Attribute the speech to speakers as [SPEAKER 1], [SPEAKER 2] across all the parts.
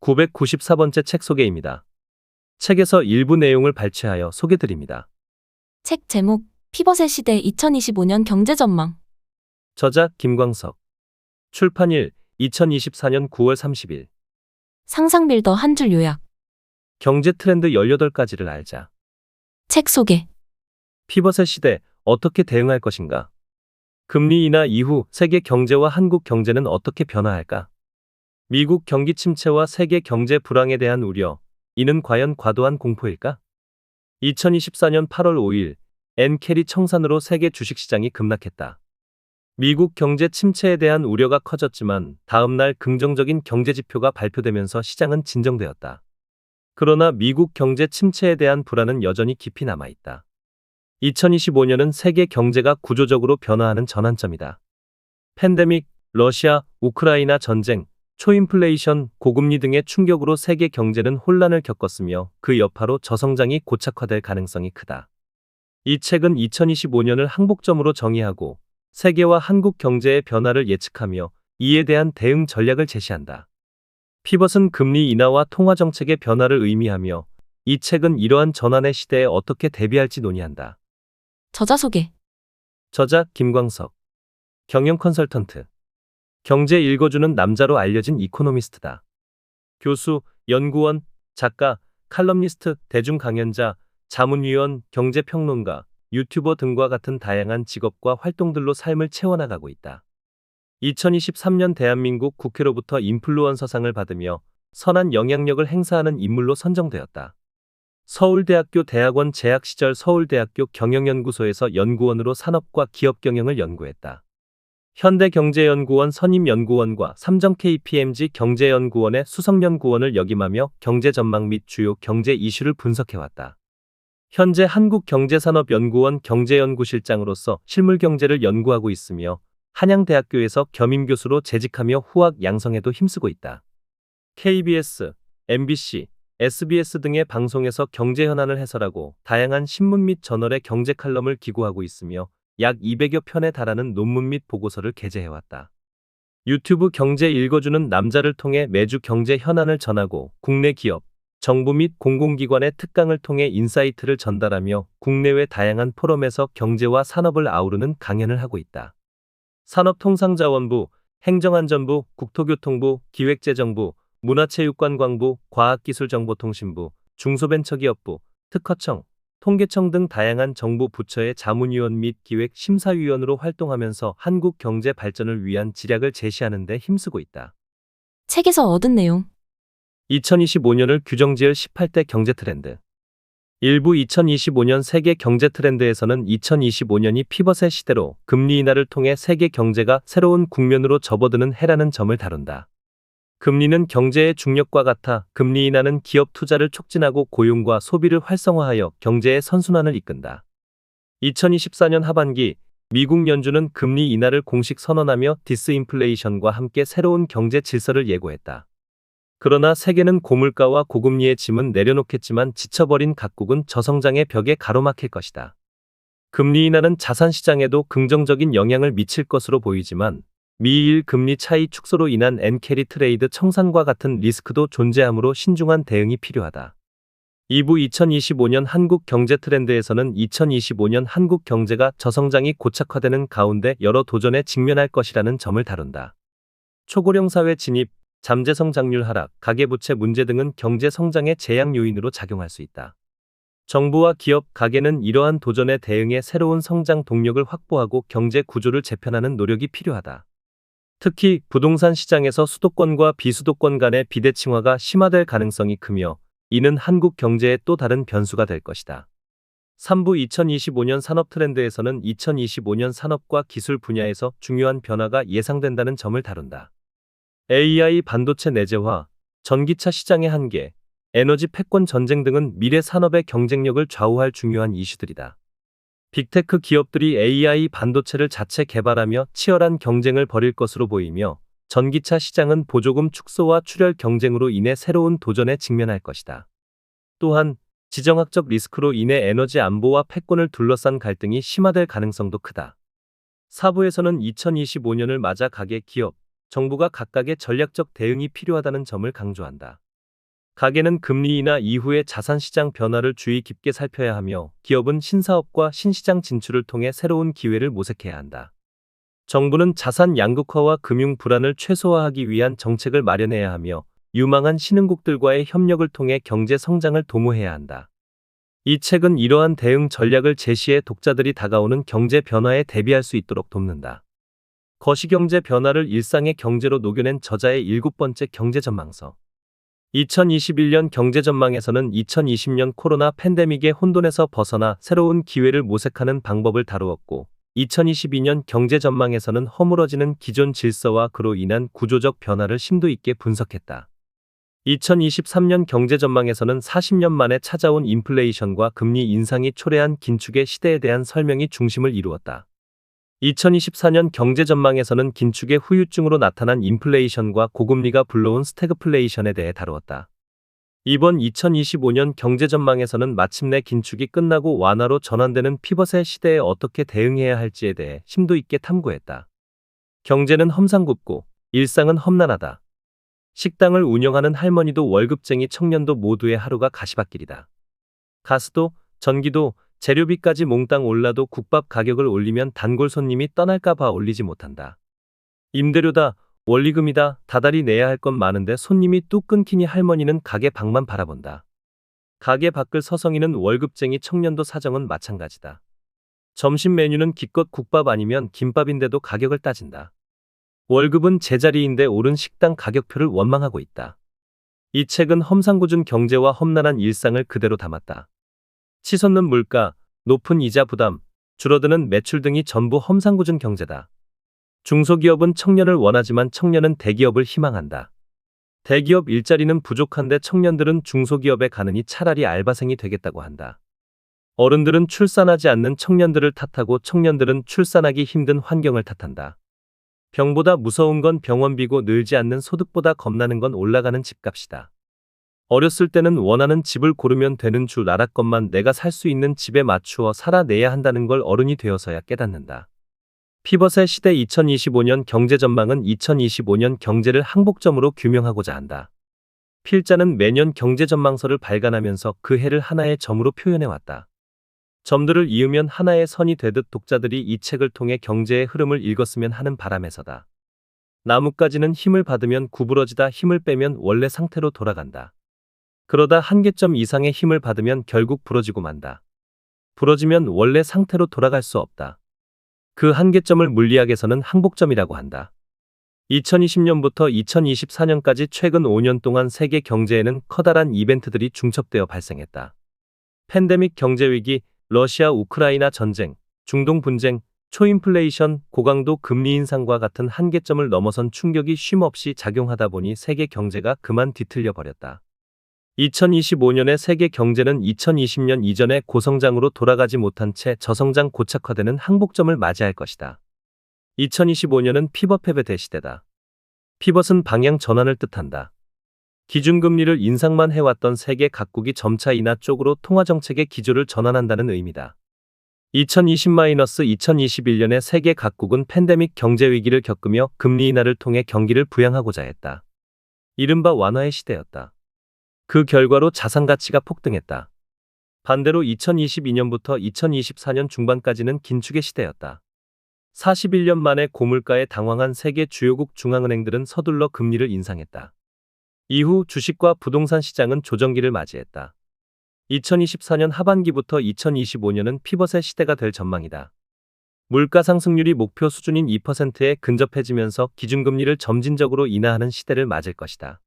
[SPEAKER 1] 994번째 책 소개입니다. 책에서 일부 내용을 발췌하여 소개드립니다.
[SPEAKER 2] 책 제목, 피벗의 시대 2025년 경제전망.
[SPEAKER 1] 저자 김광석. 출판일 2024년 9월 30일.
[SPEAKER 2] 상상빌더 한 줄 요약.
[SPEAKER 1] 경제 트렌드 18가지를 알자.
[SPEAKER 2] 책 소개.
[SPEAKER 1] 피벗의 시대, 어떻게 대응할 것인가? 금리 인하 이후 세계 경제와 한국 경제는 어떻게 변화할까? 미국 경기 침체와 세계 경제 불황에 대한 우려, 이는 과연 과도한 공포일까? 2024년 8월 5일, 엔캐리 청산으로 세계 주식시장이 급락했다. 미국 경제 침체에 대한 우려가 커졌지만 다음 날 긍정적인 경제 지표가 발표되면서 시장은 진정되었다. 그러나 미국 경제 침체에 대한 불안은 여전히 깊이 남아있다. 2025년은 세계 경제가 구조적으로 변화하는 전환점이다. 팬데믹, 러시아, 우크라이나 전쟁, 초인플레이션, 고금리 등의 충격으로 세계 경제는 혼란을 겪었으며 그 여파로 저성장이 고착화될 가능성이 크다. 이 책은 2025년을 항복점으로 정의하고 세계와 한국 경제의 변화를 예측하며 이에 대한 대응 전략을 제시한다. 피벗은 금리 인하와 통화 정책의 변화를 의미하며 이 책은 이러한 전환의 시대에 어떻게 대비할지 논의한다.
[SPEAKER 2] 저자 소개.
[SPEAKER 1] 저자 김광석. 경영 컨설턴트. 경제 읽어주는 남자로 알려진 이코노미스트다. 교수, 연구원, 작가, 칼럼니스트, 대중 강연자, 자문위원, 경제평론가, 유튜버 등과 같은 다양한 직업과 활동들로 삶을 채워나가고 있다. 2023년 대한민국 국회로부터 인플루언서상을 받으며 선한 영향력을 행사하는 인물로 선정되었다. 서울대학교 대학원 재학 시절 서울대학교 경영연구소에서 연구원으로 산업과 기업 경영을 연구했다. 현대경제연구원 선임연구원과 삼성 KPMG 경제연구원의 수석연구원을 역임하며 경제전망 및 주요 경제 이슈를 분석해왔다. 현재 한국경제산업연구원 경제연구실장으로서 실물경제를 연구하고 있으며 한양대학교에서 겸임교수로 재직하며 후학 양성에도 힘쓰고 있다. KBS, MBC, SBS 등의 방송에서 경제 현안을 해설하고 다양한 신문 및 저널의 경제 칼럼을 기고하고 있으며 약 200여 편에 달하는 논문 및 보고서를 게재해왔다. 유튜브 경제 읽어주는 남자를 통해 매주 경제 현안을 전하고 국내 기업, 정부 및 공공기관의 특강을 통해 인사이트를 전달하며 국내외 다양한 포럼에서 경제와 산업을 아우르는 강연을 하고 있다. 산업통상자원부, 행정안전부, 국토교통부, 기획재정부, 문화체육관광부, 과학기술정보통신부, 중소벤처기업부, 특허청, 통계청 등 다양한 정부 부처의 자문위원 및 기획심사위원으로 활동하면서 한국 경제 발전을 위한 지략을 제시하는 데 힘쓰고 있다.
[SPEAKER 2] 책에서 얻은 내용.
[SPEAKER 1] 2025년을 규정지을 18대 경제 트렌드. 일부 2025년 세계 경제 트렌드에서는 2025년이 피벗의 시대로 금리 인하를 통해 세계 경제가 새로운 국면으로 접어드는 해라는 점을 다룬다. 금리는 경제의 중력과 같아 금리 인하는 기업 투자를 촉진하고 고용과 소비를 활성화하여 경제의 선순환을 이끈다. 2024년 하반기 미국 연준은 금리 인하를 공식 선언하며 디스인플레이션과 함께 새로운 경제 질서를 예고했다. 그러나 세계는 고물가와 고금리의 짐은 내려놓겠지만 지쳐버린 각국은 저성장의 벽에 가로막힐 것이다. 금리 인하는 자산 시장에도 긍정적인 영향을 미칠 것으로 보이지만 미일 금리 차이 축소로 인한 엔캐리 트레이드 청산과 같은 리스크도 존재하므로 신중한 대응이 필요하다. 2부 2025년 한국 경제 트렌드에서는 2025년 한국 경제가 저성장이 고착화되는 가운데 여러 도전에 직면할 것이라는 점을 다룬다. 초고령 사회 진입, 잠재성 장률 하락, 가계부채 문제 등은 경제 성장의 제약 요인으로 작용할 수 있다. 정부와 기업, 가계는 이러한 도전에 대응해 새로운 성장 동력을 확보하고 경제 구조를 재편하는 노력이 필요하다. 특히 부동산 시장에서 수도권과 비수도권 간의 비대칭화가 심화될 가능성이 크며 이는 한국 경제의 또 다른 변수가 될 것이다. 3부 2025년 산업 트렌드에서는 2025년 산업과 기술 분야에서 중요한 변화가 예상된다는 점을 다룬다. AI 반도체 내재화, 전기차 시장의 한계, 에너지 패권 전쟁 등은 미래 산업의 경쟁력을 좌우할 중요한 이슈들이다. 빅테크 기업들이 AI 반도체를 자체 개발하며 치열한 경쟁을 벌일 것으로 보이며 전기차 시장은 보조금 축소와 출혈 경쟁으로 인해 새로운 도전에 직면할 것이다. 또한 지정학적 리스크로 인해 에너지 안보와 패권을 둘러싼 갈등이 심화될 가능성도 크다. 4부에서는 2025년을 맞아 가계, 기업, 정부가 각각의 전략적 대응이 필요하다는 점을 강조한다. 가계는 금리 인하 이후의 자산시장 변화를 주의 깊게 살펴야 하며 기업은 신사업과 신시장 진출을 통해 새로운 기회를 모색해야 한다. 정부는 자산 양극화와 금융 불안을 최소화하기 위한 정책을 마련해야 하며 유망한 신흥국들과의 협력을 통해 경제 성장을 도모해야 한다. 이 책은 이러한 대응 전략을 제시해 독자들이 다가오는 경제 변화에 대비할 수 있도록 돕는다. 거시경제 변화를 일상의 경제로 녹여낸 저자의 7번째 경제전망서. 2021년 경제전망에서는 2020년 코로나 팬데믹의 혼돈에서 벗어나 새로운 기회를 모색하는 방법을 다루었고, 2022년 경제전망에서는 허물어지는 기존 질서와 그로 인한 구조적 변화를 심도 있게 분석했다. 2023년 경제전망에서는 40년 만에 찾아온 인플레이션과 금리 인상이 초래한 긴축의 시대에 대한 설명이 중심을 이루었다. 2024년 경제전망에서는 긴축의 후유증으로 나타난 인플레이션과 고금리가 불러온 스태그플레이션에 대해 다루었다. 이번 2025년 경제전망에서는 마침내 긴축이 끝나고 완화로 전환되는 피벗의 시대에 어떻게 대응해야 할지에 대해 심도 있게 탐구했다. 경제는 험상궂고 일상은 험난하다. 식당을 운영하는 할머니도 월급쟁이 청년도 모두의 하루가 가시밭길이다. 가스도, 전기도, 재료비까지 몽땅 올라도 국밥 가격을 올리면 단골 손님이 떠날까 봐 올리지 못한다. 임대료다, 원리금이다, 다달이 내야 할 건 많은데 손님이 뚝 끊기니 할머니는 가게 밖만 바라본다. 가게 밖을 서성이는 월급쟁이 청년도 사정은 마찬가지다. 점심 메뉴는 기껏 국밥 아니면 김밥인데도 가격을 따진다. 월급은 제자리인데 오른 식당 가격표를 원망하고 있다. 이 책은 험상궂은 경제와 험난한 일상을 그대로 담았다. 치솟는 물가, 높은 이자 부담, 줄어드는 매출 등이 전부 험상궂은 경제다. 중소기업은 청년을 원하지만 청년은 대기업을 희망한다. 대기업 일자리는 부족한데 청년들은 중소기업에 가느니 차라리 알바생이 되겠다고 한다. 어른들은 출산하지 않는 청년들을 탓하고 청년들은 출산하기 힘든 환경을 탓한다. 병보다 무서운 건 병원비고 늘지 않는 소득보다 겁나는 건 올라가는 집값이다. 어렸을 때는 원하는 집을 고르면 되는 줄 알았건만 내가 살 수 있는 집에 맞추어 살아내야 한다는 걸 어른이 되어서야 깨닫는다. 피벗의 시대 2025년 경제전망은 2025년 경제를 항복점으로 규명하고자 한다. 필자는 매년 경제전망서를 발간하면서 그 해를 하나의 점으로 표현해왔다. 점들을 이으면 하나의 선이 되듯 독자들이 이 책을 통해 경제의 흐름을 읽었으면 하는 바람에서다. 나뭇가지는 힘을 받으면 구부러지다 힘을 빼면 원래 상태로 돌아간다. 그러다 한계점 이상의 힘을 받으면 결국 부러지고 만다. 부러지면 원래 상태로 돌아갈 수 없다. 그 한계점을 물리학에서는 항복점이라고 한다. 2020년부터 2024년까지 최근 5년 동안 세계 경제에는 커다란 이벤트들이 중첩되어 발생했다. 팬데믹 경제위기, 러시아 우크라이나 전쟁, 중동 분쟁, 초인플레이션, 고강도 금리 인상과 같은 한계점을 넘어선 충격이 쉼없이 작용하다 보니 세계 경제가 그만 뒤틀려 버렸다. 2025년의 세계 경제는 2020년 이전의 고성장으로 돌아가지 못한 채 저성장 고착화되는 항복점을 맞이할 것이다. 2025년은 피벗 패배 대시대다. 피벗은 방향 전환을 뜻한다. 기준금리를 인상만 해왔던 세계 각국이 점차 인하 쪽으로 통화정책의 기조를 전환한다는 의미다. 2020-2021년에 세계 각국은 팬데믹 경제위기를 겪으며 금리 인하를 통해 경기를 부양하고자 했다. 이른바 완화의 시대였다. 그 결과로 자산 가치가 폭등했다. 반대로 2022년부터 2024년 중반까지는 긴축의 시대였다. 41년 만에 고물가에 당황한 세계 주요국 중앙은행들은 서둘러 금리를 인상했다. 이후 주식과 부동산 시장은 조정기를 맞이했다. 2024년 하반기부터 2025년은 피벗의 시대가 될 전망이다. 물가 상승률이 목표 수준인 2%에 근접해지면서 기준금리를 점진적으로 인하하는 시대를 맞을 것이다.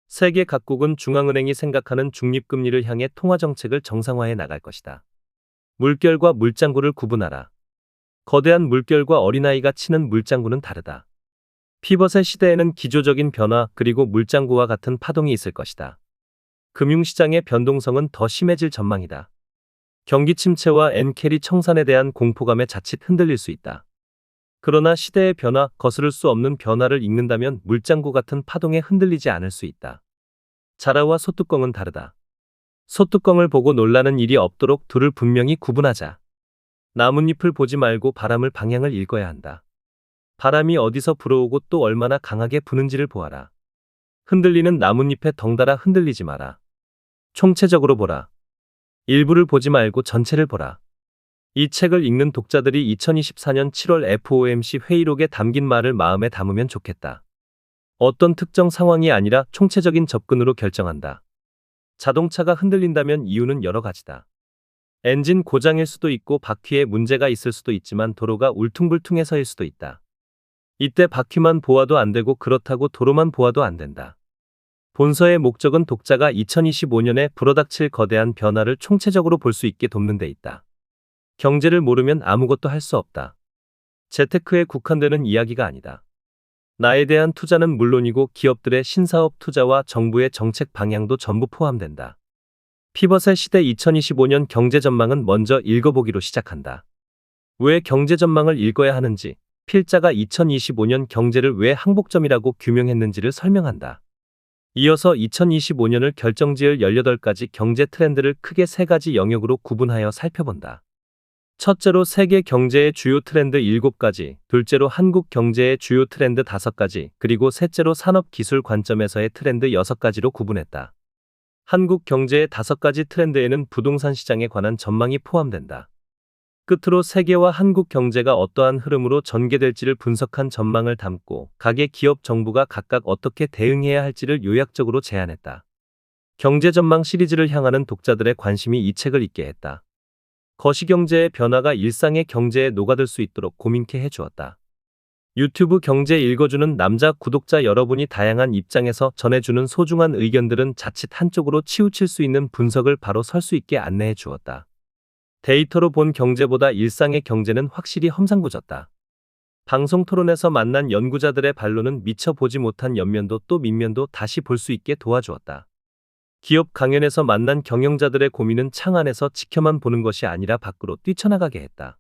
[SPEAKER 1] 세계 각국은 중앙은행이 생각하는 중립금리를 향해 통화정책을 정상화해 나갈 것이다. 물결과 물장구를 구분하라. 거대한 물결과 어린아이가 치는 물장구는 다르다. 피벗의 시대에는 기조적인 변화 그리고 물장구와 같은 파동이 있을 것이다. 금융시장의 변동성은 더 심해질 전망이다. 경기 침체와 엔캐리 청산에 대한 공포감에 자칫 흔들릴 수 있다. 그러나 시대의 변화, 거스를 수 없는 변화를 읽는다면 물장구 같은 파동에 흔들리지 않을 수 있다. 자라와 소뚜껑은 다르다. 소뚜껑을 보고 놀라는 일이 없도록 둘을 분명히 구분하자. 나뭇잎을 보지 말고 바람을 방향을 읽어야 한다. 바람이 어디서 불어오고 또 얼마나 강하게 부는지를 보아라. 흔들리는 나뭇잎에 덩달아 흔들리지 마라. 총체적으로 보라. 일부를 보지 말고 전체를 보라. 이 책을 읽는 독자들이 2024년 7월 FOMC 회의록에 담긴 말을 마음에 담으면 좋겠다. 어떤 특정 상황이 아니라 총체적인 접근으로 결정한다. 자동차가 흔들린다면 이유는 여러 가지다. 엔진 고장일 수도 있고 바퀴에 문제가 있을 수도 있지만 도로가 울퉁불퉁해서일 수도 있다. 이때 바퀴만 보아도 안 되고 그렇다고 도로만 보아도 안 된다. 본서의 목적은 독자가 2025년에 불어닥칠 거대한 변화를 총체적으로 볼 수 있게 돕는 데 있다. 경제를 모르면 아무것도 할 수 없다. 재테크에 국한되는 이야기가 아니다. 나에 대한 투자는 물론이고 기업들의 신사업 투자와 정부의 정책 방향도 전부 포함된다. 피벗의 시대 2025년 경제 전망은 먼저 읽어보기로 시작한다. 왜 경제 전망을 읽어야 하는지, 필자가 2025년 경제를 왜 항복점이라고 규명했는지를 설명한다. 이어서 2025년을 결정지을 18가지 경제 트렌드를 크게 3가지 영역으로 구분하여 살펴본다. 첫째로 세계 경제의 주요 트렌드 7가지, 둘째로 한국 경제의 주요 트렌드 5가지, 그리고 셋째로 산업 기술 관점에서의 트렌드 6가지로 구분했다. 한국 경제의 5가지 트렌드에는 부동산 시장에 관한 전망이 포함된다. 끝으로 세계와 한국 경제가 어떠한 흐름으로 전개될지를 분석한 전망을 담고 각의 기업 정부가 각각 어떻게 대응해야 할지를 요약적으로 제안했다. 경제 전망 시리즈를 향하는 독자들의 관심이 이 책을 읽게 했다. 거시경제의 변화가 일상의 경제에 녹아들 수 있도록 고민케 해주었다. 유튜브 경제 읽어주는 남자 구독자 여러분이 다양한 입장에서 전해주는 소중한 의견들은 자칫 한쪽으로 치우칠 수 있는 분석을 바로 설 수 있게 안내해 주었다. 데이터로 본 경제보다 일상의 경제는 확실히 험상궂었다. 방송 토론에서 만난 연구자들의 반론은 미처 보지 못한 옆면도 또 밑면도 다시 볼 수 있게 도와주었다. 기업 강연에서 만난 경영자들의 고민은 창 안에서 지켜만 보는 것이 아니라 밖으로 뛰쳐나가게 했다.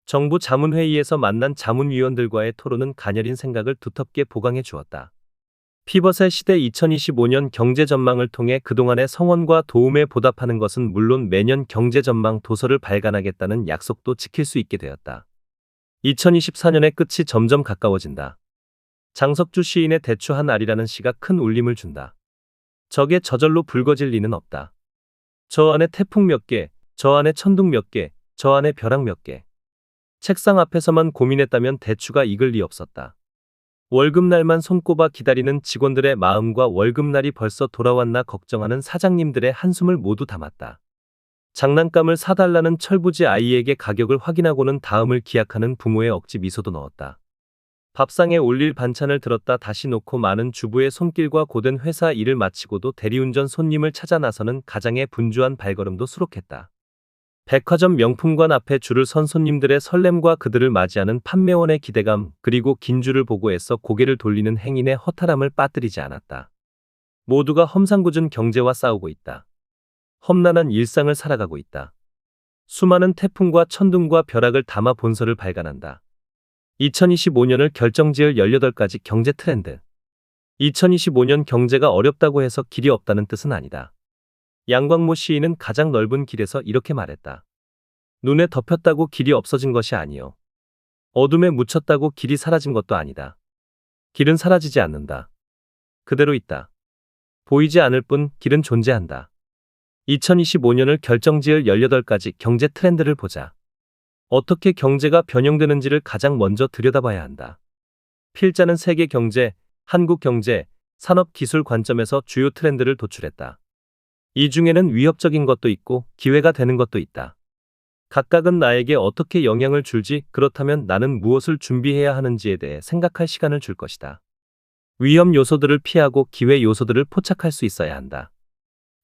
[SPEAKER 1] 정부 자문회의에서 만난 자문위원들과의 토론은 가녀린 생각을 두텁게 보강해 주었다. 피벗의 시대 2025년 경제 전망을 통해 그동안의 성원과 도움에 보답하는 것은 물론 매년 경제 전망 도서를 발간하겠다는 약속도 지킬 수 있게 되었다. 2024년의 끝이 점점 가까워진다. 장석주 시인의 대추 한 알이라는 시가 큰 울림을 준다. 적에 저절로 붉어질 리는 없다. 저 안에 태풍 몇 개, 저 안에 천둥 몇 개, 저 안에 벼락 몇 개. 책상 앞에서만 고민했다면 대추가 익을 리 없었다. 월급날만 손꼽아 기다리는 직원들의 마음과 월급날이 벌써 돌아왔나 걱정하는 사장님들의 한숨을 모두 담았다. 장난감을 사달라는 철부지 아이에게 가격을 확인하고는 다음을 기약하는 부모의 억지 미소도 넣었다. 밥상에 올릴 반찬을 들었다 다시 놓고 많은 주부의 손길과 고된 회사 일을 마치고도 대리운전 손님을 찾아 나서는 가장의 분주한 발걸음도 수록했다. 백화점 명품관 앞에 줄을 선 손님들의 설렘과 그들을 맞이하는 판매원의 기대감, 그리고 긴 줄을 보고 애써 고개를 돌리는 행인의 허탈함을 빠뜨리지 않았다. 모두가 험상궂은 경제와 싸우고 있다. 험난한 일상을 살아가고 있다. 수많은 태풍과 천둥과 벼락을 담아 본서를 발간한다. 2025년을 결정지을 18가지 경제 트렌드. 2025년 경제가 어렵다고 해서 길이 없다는 뜻은 아니다. 양광모 시인은 가장 넓은 길에서 이렇게 말했다. 눈에 덮였다고 길이 없어진 것이 아니요. 어둠에 묻혔다고 길이 사라진 것도 아니다. 길은 사라지지 않는다. 그대로 있다. 보이지 않을 뿐 길은 존재한다. 2025년을 결정지을 18가지 경제 트렌드를 보자. 어떻게 경제가 변형되는지를 가장 먼저 들여다봐야 한다. 필자는 세계 경제, 한국 경제, 산업 기술 관점에서 주요 트렌드를 도출했다. 이 중에는 위협적인 것도 있고 기회가 되는 것도 있다. 각각은 나에게 어떻게 영향을 줄지, 그렇다면 나는 무엇을 준비해야 하는지에 대해 생각할 시간을 줄 것이다. 위험 요소들을 피하고 기회 요소들을 포착할 수 있어야 한다.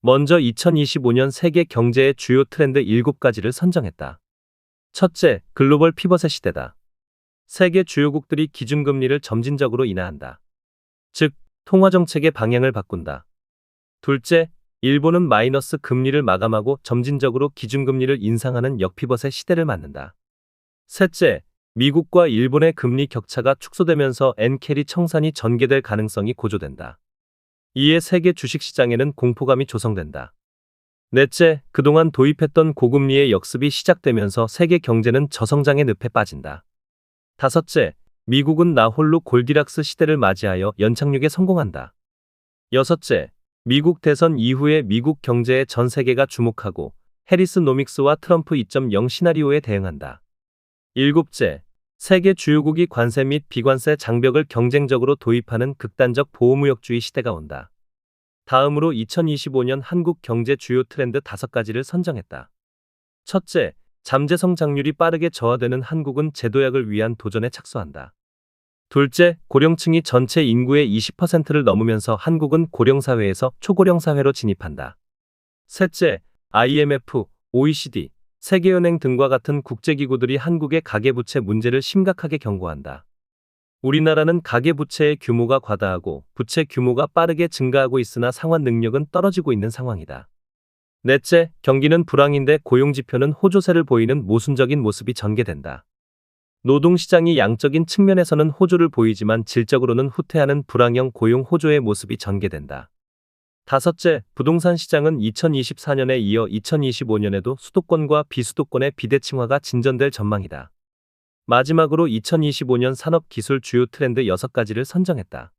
[SPEAKER 1] 먼저 2025년 세계 경제의 주요 트렌드 7가지를 선정했다. 첫째, 글로벌 피벗의 시대다. 세계 주요국들이 기준금리를 점진적으로 인하한다. 즉, 통화정책의 방향을 바꾼다. 둘째, 일본은 마이너스 금리를 마감하고 점진적으로 기준금리를 인상하는 역피벗의 시대를 맞는다. 셋째, 미국과 일본의 금리 격차가 축소되면서 엔캐리 청산이 전개될 가능성이 고조된다. 이에 세계 주식시장에는 공포감이 조성된다. 넷째, 그동안 도입했던 고금리의 역습이 시작되면서 세계 경제는 저성장의 늪에 빠진다. 다섯째, 미국은 나 홀로 골디락스 시대를 맞이하여 연착륙에 성공한다. 여섯째, 미국 대선 이후에 미국 경제에 전 세계가 주목하고 해리스노믹스와 트럼프 2.0 시나리오에 대응한다. 일곱째, 세계 주요국이 관세 및 비관세 장벽을 경쟁적으로 도입하는 극단적 보호무역주의 시대가 온다. 다음으로 2025년 한국 경제 주요 트렌드 5가지를 선정했다. 첫째, 잠재 성장률이 빠르게 저하되는 한국은 제도약을 위한 도전에 착수한다. 둘째, 고령층이 전체 인구의 20%를 넘으면서 한국은 고령사회에서 초고령사회로 진입한다. 셋째, IMF, OECD, 세계은행 등과 같은 국제기구들이 한국의 가계부채 문제를 심각하게 경고한다. 우리나라는 가계부채의 규모가 과다하고 부채 규모가 빠르게 증가하고 있으나 상환 능력은 떨어지고 있는 상황이다. 넷째, 경기는 불황인데 고용지표는 호조세를 보이는 모순적인 모습이 전개된다. 노동시장이 양적인 측면에서는 호조를 보이지만 질적으로는 후퇴하는 불황형 고용 호조의 모습이 전개된다. 다섯째, 부동산 시장은 2024년에 이어 2025년에도 수도권과 비수도권의 비대칭화가 진전될 전망이다. 마지막으로 2025년 산업기술 주요 트렌드 6가지를 선정했다.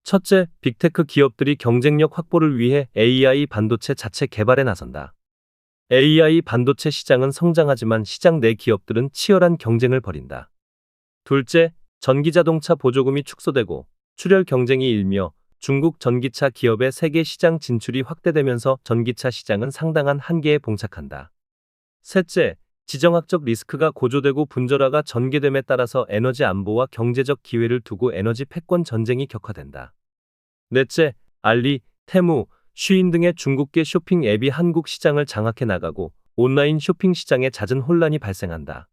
[SPEAKER 1] 첫째, 빅테크 기업들이 경쟁력 확보를 위해 AI 반도체 자체 개발에 나선다. AI 반도체 시장은 성장하지만 시장 내 기업들은 치열한 경쟁을 벌인다. 둘째, 전기자동차 보조금이 축소되고 출혈 경쟁이 일며 중국 전기차 기업의 세계 시장 진출이 확대되면서 전기차 시장은 상당한 한계에 봉착한다. 셋째, 지정학적 리스크가 고조되고 분절화가 전개됨에 따라서 에너지 안보와 경제적 기회를 두고 에너지 패권 전쟁이 격화된다. 넷째, 알리, 테무, 쉬인 등의 중국계 쇼핑 앱이 한국 시장을 장악해 나가고 온라인 쇼핑 시장에 잦은 혼란이 발생한다.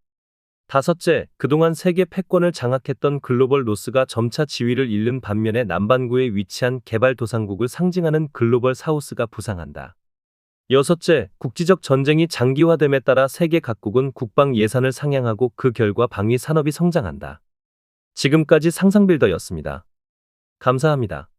[SPEAKER 1] 다섯째, 그동안 세계 패권을 장악했던 글로벌 노스가 점차 지위를 잃는 반면에 남반구에 위치한 개발도상국을 상징하는 글로벌 사우스가 부상한다. 여섯째, 국지적 전쟁이 장기화됨에 따라 세계 각국은 국방 예산을 상향하고 그 결과 방위 산업이 성장한다. 지금까지 상상빌더였습니다. 감사합니다.